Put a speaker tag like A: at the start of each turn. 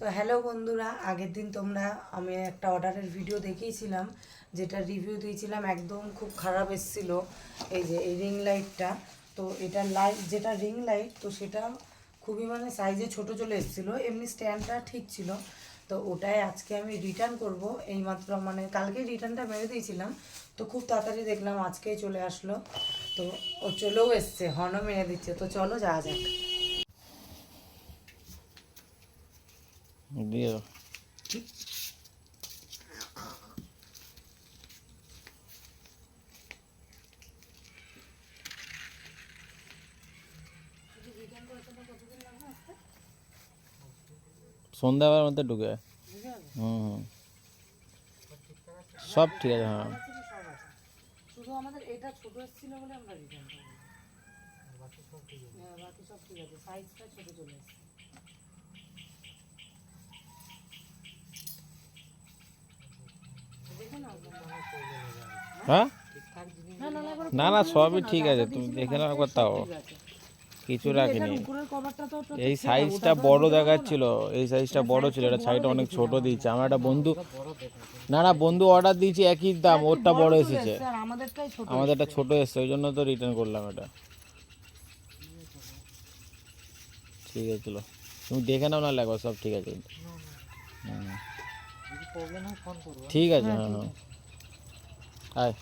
A: তো হ্যালো বন্ধুরা, আগের দিন তোমরা আমি একটা অর্ডারের ভিডিও দেখিয়েছিলাম, যেটা রিভিউ দিয়েছিলাম, একদম খুব খারাপ এসেছিল। এই যে এই রিং লাইটটা, তো এটা লাইট যেটা রিং লাইট, তো সেটা খুবই মানে সাইজে ছোট চলে এসেছিলো। এমনি স্ট্যান্ডটা ঠিক ছিল। তো ওটাই আজকে আমি রিটার্ন করব। এইমাত্র মানে কালকেই রিটার্নটা মেরে দিয়েছিলাম, তো খুব তাড়াতাড়ি দেখলাম আজকেই চলে আসলো। তো ও চলেও এসছে, হর্নও মেরে দিচ্ছে। তো চলো যাওয়া যাক।
B: দিয়ে সন্ধ্যাবেলার মধ্যে ঢুকে হুম সব ঠিক আছে। হ্যাঁ
A: শুধু আমাদের এটা ছোট এসেছিল বলে আমরা রিটার্ন করব। বাকি সব ঠিক আছে। হ্যাঁ, বাকি সব ঠিক আছে, সাইজটা ছোট চলে এসেছে। দেখে নাও
B: হ্যাঁ
A: না না না,
B: না না সবই ঠিক আছে, তুমি দেখে নাও একবার। তাও কিছু রাখিনি।
A: উপরের কভারটা তো
B: এই সাইজটা বড় দেখাচ্ছিল, এই সাইজটা বড় ছিল, এটা সাইজটা অনেক ছোট দিয়েছে। আমার একটা বন্ধু না না বন্ধু অর্ডার দিয়েছি একই দাম, ওরটা বড় এসেছে,
A: আর আমাদেরটাই ছোট।
B: আমাদেরটা ছোট এসেছে, ওই জন্য তো রিটার্ন করলাম এটা। ঠিক আছে চলো, তুমি দেখে নাও না, লাগো সব ঠিক আছে। হুম ঠিক আছে। হ্যাঁ হ্যাঁ আয়।